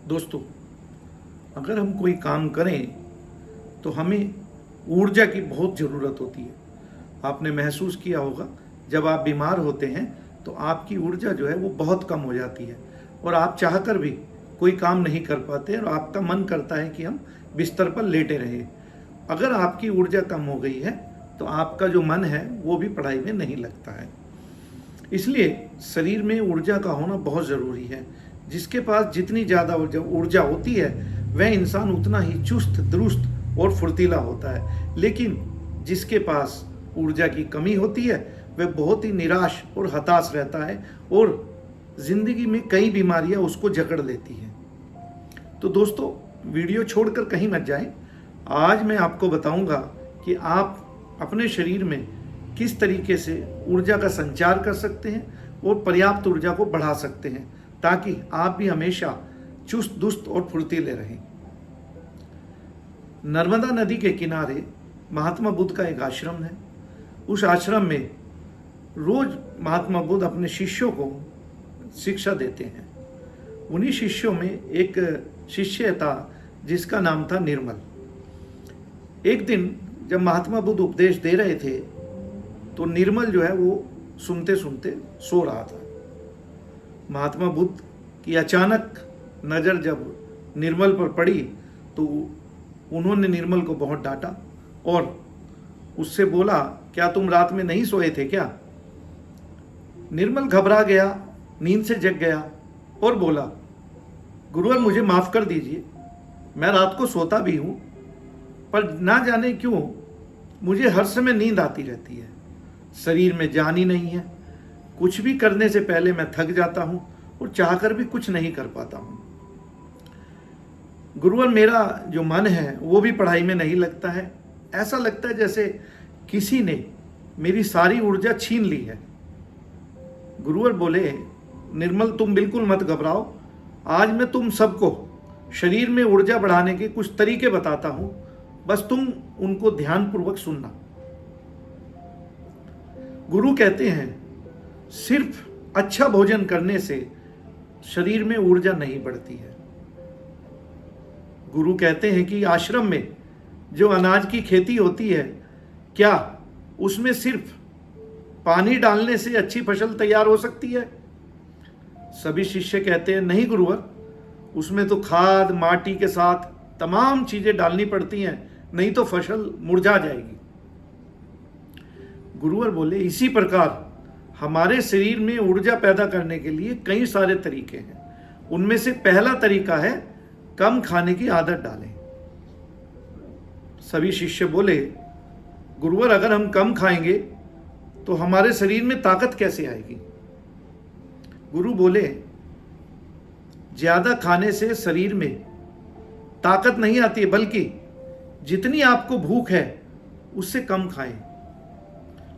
दोस्तों, अगर हम कोई काम करें तो हमें ऊर्जा की बहुत ज़रूरत होती है। आपने महसूस किया होगा, जब आप बीमार होते हैं तो आपकी ऊर्जा जो है वो बहुत कम हो जाती है और आप चाहकर भी कोई काम नहीं कर पाते और आपका मन करता है कि हम बिस्तर पर लेटे रहें। अगर आपकी ऊर्जा कम हो गई है तो आपका जो मन है वो भी पढ़ाई में नहीं लगता है। इसलिए शरीर में ऊर्जा का होना बहुत ज़रूरी है। जिसके पास जितनी ज़्यादा ऊर्जा होती है वह इंसान उतना ही चुस्त दुरुस्त और फुर्तीला होता है, लेकिन जिसके पास ऊर्जा की कमी होती है वह बहुत ही निराश और हताश रहता है और ज़िंदगी में कई बीमारियां उसको जकड़ लेती हैं। तो दोस्तों, वीडियो छोड़कर कहीं मत जाएं। आज मैं आपको बताऊंगा कि आप अपने शरीर में किस तरीके से ऊर्जा का संचार कर सकते हैं और पर्याप्त ऊर्जा को बढ़ा सकते हैं, ताकि आप भी हमेशा चुस्त दुरुस्त और फुर्तीले रहें। नर्मदा नदी के किनारे महात्मा बुद्ध का एक आश्रम है। उस आश्रम में रोज महात्मा बुद्ध अपने शिष्यों को शिक्षा देते हैं। उन्हीं शिष्यों में एक शिष्य था जिसका नाम था निर्मल। एक दिन जब महात्मा बुद्ध उपदेश दे रहे थे तो निर्मल जो है वो सुनते सुनते सो रहा था। महात्मा बुद्ध की अचानक नज़र जब निर्मल पर पड़ी तो उन्होंने निर्मल को बहुत डांटा और उससे बोला, क्या तुम रात में नहीं सोए थे क्या? निर्मल घबरा गया, नींद से जग गया और बोला, गुरुवर मुझे माफ़ कर दीजिए, मैं रात को सोता भी हूँ, पर ना जाने क्यों मुझे हर समय नींद आती रहती है। शरीर में जान ही नहीं है। कुछ भी करने से पहले मैं थक जाता हूँ और चाहकर भी कुछ नहीं कर पाता हूँ। गुरुवर, मेरा जो मन है वो भी पढ़ाई में नहीं लगता है। ऐसा लगता है जैसे किसी ने मेरी सारी ऊर्जा छीन ली है। गुरुवर बोले, निर्मल तुम बिल्कुल मत घबराओ, आज मैं तुम सबको शरीर में ऊर्जा बढ़ाने के कुछ तरीके बताता हूँ, बस तुम उनको ध्यानपूर्वक सुनना। गुरु कहते हैं, सिर्फ अच्छा भोजन करने से शरीर में ऊर्जा नहीं बढ़ती है। गुरु कहते हैं कि आश्रम में जो अनाज की खेती होती है, क्या उसमें सिर्फ पानी डालने से अच्छी फसल तैयार हो सकती है? सभी शिष्य कहते हैं, नहीं गुरुवर, उसमें तो खाद माटी के साथ तमाम चीजें डालनी पड़ती हैं, नहीं तो फसल मुरझा जाएगी। गुरुवर बोले, इसी प्रकार हमारे शरीर में ऊर्जा पैदा करने के लिए कई सारे तरीके हैं। उनमें से पहला तरीका है कम खाने की आदत डालें। सभी शिष्य बोले, गुरुवर अगर हम कम खाएंगे तो हमारे शरीर में ताकत कैसे आएगी? गुरु बोले, ज्यादा खाने से शरीर में ताकत नहीं आती है, बल्कि जितनी आपको भूख है उससे कम खाएं।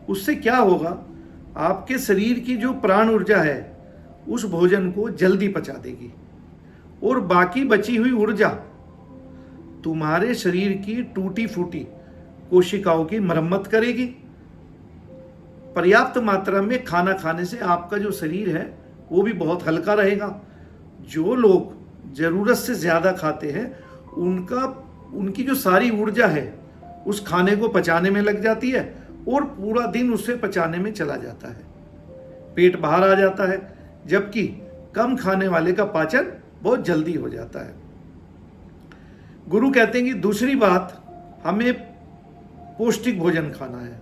उससे क्या होगा, आपके शरीर की जो प्राण ऊर्जा है उस भोजन को जल्दी पचा देगी और बाकी बची हुई ऊर्जा तुम्हारे शरीर की टूटी फूटी कोशिकाओं की मरम्मत करेगी। पर्याप्त मात्रा में खाना खाने से आपका जो शरीर है वो भी बहुत हल्का रहेगा। जो लोग जरूरत से ज्यादा खाते हैं उनकी जो सारी ऊर्जा है उस खाने को पचाने में लग जाती है और पूरा दिन उसे पचाने में चला जाता है, पेट बाहर आ जाता है, जबकि कम खाने वाले का पाचन बहुत जल्दी हो जाता है। गुरु कहते हैं कि दूसरी बात, हमें पौष्टिक भोजन खाना है।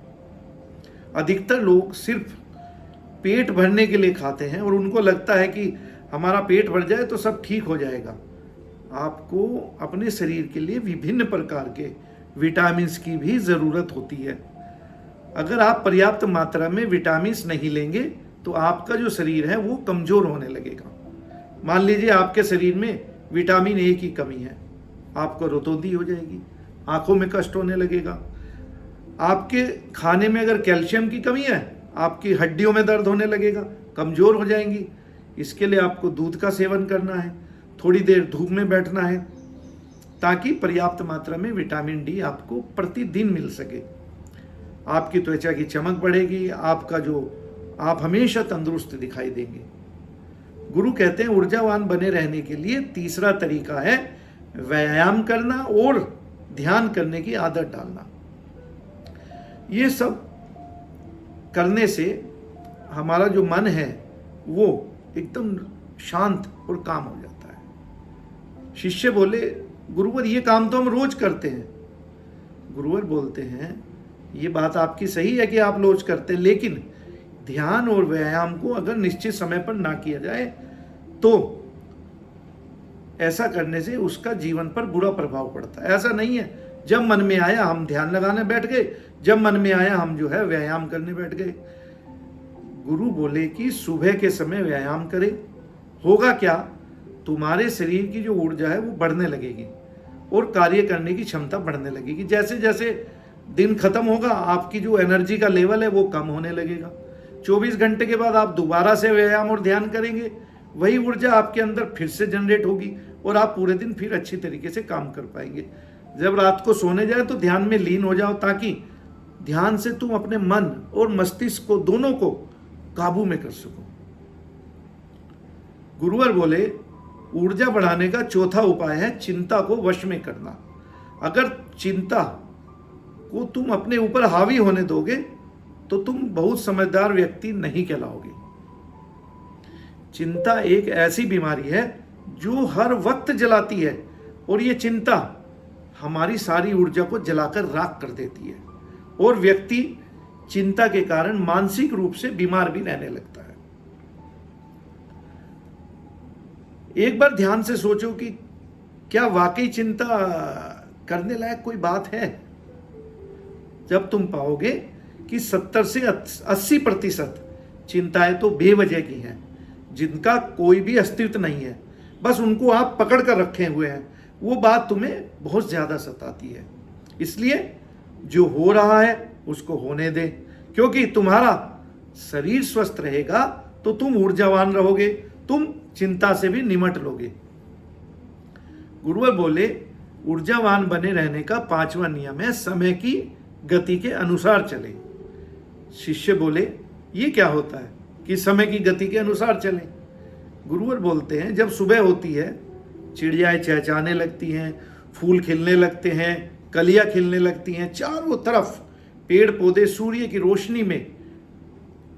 अधिकतर लोग सिर्फ पेट भरने के लिए खाते हैं और उनको लगता है कि हमारा पेट भर जाए तो सब ठीक हो जाएगा। आपको अपने शरीर के लिए विभिन्न प्रकार के विटामिन्स की भी ज़रूरत होती है। अगर आप पर्याप्त मात्रा में विटामिन्स नहीं लेंगे तो आपका जो शरीर है वो कमज़ोर होने लगेगा। मान लीजिए आपके शरीर में विटामिन ए की कमी है, आपको रोतोंदी हो जाएगी, आंखों में कष्ट होने लगेगा। आपके खाने में अगर कैल्शियम की कमी है, आपकी हड्डियों में दर्द होने लगेगा, कमज़ोर हो जाएंगी। इसके लिए आपको दूध का सेवन करना है, थोड़ी देर धूप में बैठना है, ताकि पर्याप्त मात्रा में विटामिन डी आपको प्रतिदिन मिल सके। आपकी त्वचा की चमक बढ़ेगी, आप हमेशा तंदुरुस्त दिखाई देंगे। गुरु कहते हैं ऊर्जावान बने रहने के लिए तीसरा तरीका है व्यायाम करना और ध्यान करने की आदत डालना। ये सब करने से हमारा जो मन है वो एकदम शांत और काम हो जाता है। शिष्य बोले गुरुवर ये काम तो हम रोज करते हैं। गुरुवर बोलते हैं ये बात आपकी सही है कि आप रोज करते हैं, लेकिन ध्यान और व्यायाम को अगर निश्चित समय पर ना किया जाए तो ऐसा करने से उसका जीवन पर बुरा प्रभाव पड़ता है। ऐसा नहीं है जब मन में आया हम ध्यान लगाने बैठ गए, जब मन में आया हम जो है व्यायाम करने बैठ गए। गुरु बोले कि सुबह के समय व्यायाम करें। होगा क्या, तुम्हारे शरीर की जो ऊर्जा है वो बढ़ने लगेगी और कार्य करने की क्षमता बढ़ने लगेगी। जैसे जैसे दिन खत्म होगा आपकी जो एनर्जी का लेवल है वो कम होने लगेगा। 24 घंटे के बाद आप दोबारा से व्यायाम और ध्यान करेंगे, वही ऊर्जा आपके अंदर फिर से जनरेट होगी और आप पूरे दिन फिर अच्छी तरीके से काम कर पाएंगे। जब रात को सोने जाए तो ध्यान में लीन हो जाओ, ताकि ध्यान से तुम अपने मन और मस्तिष्क को दोनों को काबू में कर सको। गुरुवर बोले ऊर्जा बढ़ाने का चौथा उपाय है चिंता को वश में करना। अगर चिंता को तुम अपने ऊपर हावी होने दोगे तो तुम बहुत समझदार व्यक्ति नहीं कहलाओगे। चिंता एक ऐसी बीमारी है जो हर वक्त जलाती है और ये चिंता हमारी सारी ऊर्जा को जलाकर राख कर देती है और व्यक्ति चिंता के कारण मानसिक रूप से बीमार भी रहने लगता है। एक बार ध्यान से सोचो कि क्या वाकई चिंता करने लायक कोई बात है। जब तुम पाओगे कि 70 से 80% चिंताएं तो बेवजह की हैं, जिनका कोई भी अस्तित्व नहीं है, बस उनको आप पकड़ कर रखे हुए हैं, वो बात तुम्हें बहुत ज़्यादा सताती है। इसलिए जो हो रहा है उसको होने दे, क्योंकि तुम्हारा शरीर स्वस्थ रहेगा तो तुम ऊर्जावान रहोगे, तुम चिंता से भी निमट लोगे। गुरुवर बोले ऊर्जावान बने रहने का 5वां नियम है समय की गति के अनुसार चले। शिष्य बोले ये क्या होता है कि समय की गति के अनुसार चले। गुरुवर बोलते हैं जब सुबह होती है चिड़ियाएं चहचहाने लगती हैं, फूल खिलने लगते हैं, कलियां खिलने लगती हैं, चारों तरफ पेड़ पौधे सूर्य की रोशनी में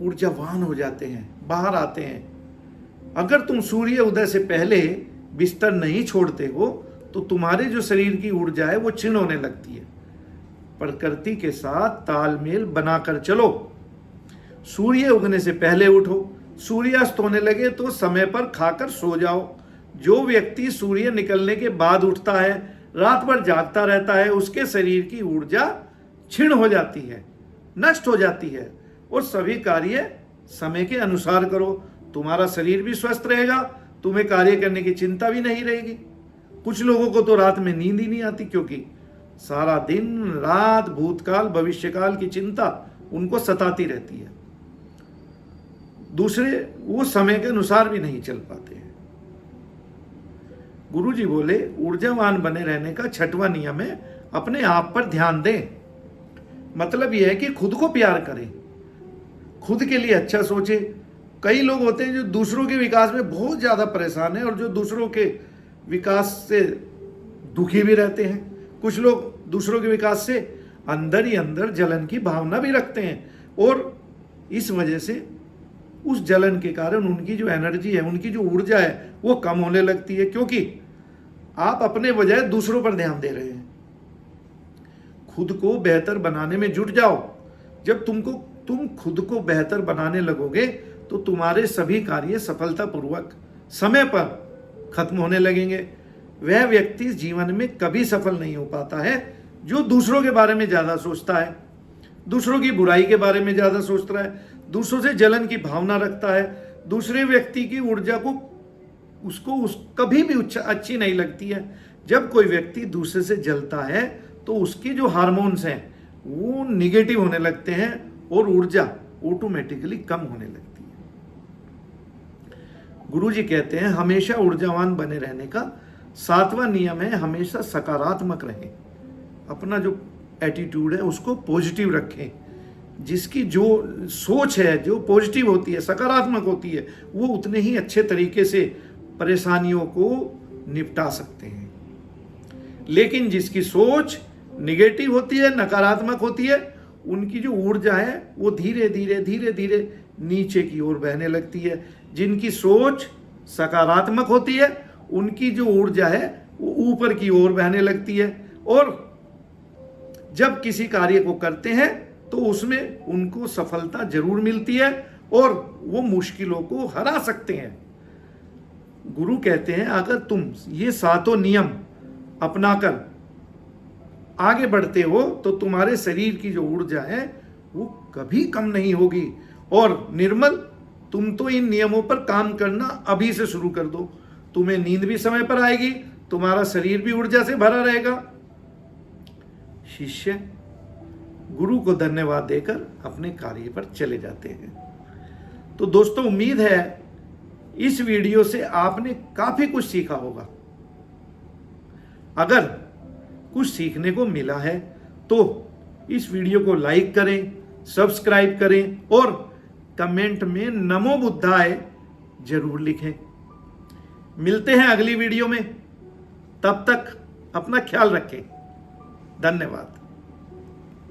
ऊर्जावान हो जाते हैं, बाहर आते हैं। अगर तुम सूर्य उदय से पहले बिस्तर नहीं छोड़ते हो तो तुम्हारे जो शरीर की ऊर्जा है वो क्षीण होने लगती है। प्रकृति के साथ तालमेल बनाकर चलो। सूर्य उगने से पहले उठो, सूर्यास्त होने लगे तो समय पर खाकर सो जाओ। जो व्यक्ति सूर्य निकलने के बाद उठता है, रात भर जागता रहता है, उसके शरीर की ऊर्जा क्षीण हो जाती है, नष्ट हो जाती है। और सभी कार्य समय के अनुसार करो, तुम्हारा शरीर भी स्वस्थ रहेगा, तुम्हें कार्य करने की चिंता भी नहीं रहेगी। कुछ लोगों को तो रात में नींद ही नहीं आती, क्योंकि सारा दिन रात भूतकाल भविष्यकाल की चिंता उनको सताती रहती है। दूसरे वो समय के अनुसार भी नहीं चल पाते हैं। गुरुजी बोले ऊर्जावान बने रहने का 6वां नियम है अपने आप पर ध्यान दें। मतलब यह है कि खुद को प्यार करें, खुद के लिए अच्छा सोचें। कई लोग होते हैं जो दूसरों के विकास में बहुत ज़्यादा परेशान हैं और जो दूसरों के विकास से दुखी भी रहते हैं। कुछ लोग दूसरों के विकास से अंदर ही अंदर जलन की भावना भी रखते हैं और इस वजह से उस जलन के कारण उनकी जो एनर्जी है, उनकी जो ऊर्जा है वो कम होने लगती है, क्योंकि आप अपने बजाय दूसरों पर ध्यान दे रहे हैं। खुद को बेहतर बनाने में जुट जाओ। जब तुम खुद को बेहतर बनाने लगोगे तो तुम्हारे सभी कार्य सफलतापूर्वक समय पर खत्म होने लगेंगे। वह व्यक्ति जीवन में कभी सफल नहीं हो पाता है जो दूसरों के बारे में ज़्यादा सोचता है, दूसरों की बुराई के बारे में ज़्यादा सोचता है, दूसरों से जलन की भावना रखता है, दूसरे व्यक्ति की ऊर्जा को कभी भी अच्छी नहीं लगती है। जब कोई व्यक्ति दूसरे से जलता है तो उसकी जो हार्मोन्स हैं वो निगेटिव होने लगते हैं और ऊर्जा ऑटोमेटिकली कम होने लगती है। गुरुजी कहते हैं हमेशा ऊर्जावान बने रहने का 7वां नियम है हमेशा सकारात्मक रहें। अपना जो एटीट्यूड है उसको पॉजिटिव रखें। जिसकी जो सोच है, जो पॉजिटिव होती है, सकारात्मक होती है, वो उतने ही अच्छे तरीके से परेशानियों को निपटा सकते हैं। लेकिन जिसकी सोच निगेटिव होती है, नकारात्मक होती है, उनकी जो ऊर्जा है वो धीरे धीरे नीचे की ओर बहने लगती है। जिनकी सोच सकारात्मक होती है, उनकी जो ऊर्जा है वो ऊपर की ओर बहने लगती है, और जब किसी कार्य को करते हैं तो उसमें उनको सफलता जरूर मिलती है और वो मुश्किलों को हरा सकते हैं। गुरु कहते हैं अगर तुम ये सातों नियम अपनाकर आगे बढ़ते हो तो तुम्हारे शरीर की जो ऊर्जा है वो कभी कम नहीं होगी। और निर्मल, तुम तो इन नियमों पर काम करना अभी से शुरू कर दो। तुम्हें नींद भी समय पर आएगी, तुम्हारा शरीर भी ऊर्जा से भरा रहेगा। शिष्य गुरु को धन्यवाद देकर अपने कार्य पर चले जाते हैं। तो दोस्तों, उम्मीद है इस वीडियो से आपने काफी कुछ सीखा होगा। अगर कुछ सीखने को मिला है तो इस वीडियो को लाइक करें, सब्सक्राइब करें और कमेंट में नमो बुद्धाय जरूर लिखें। मिलते हैं अगली वीडियो में, तब तक अपना ख्याल रखें। धन्यवाद।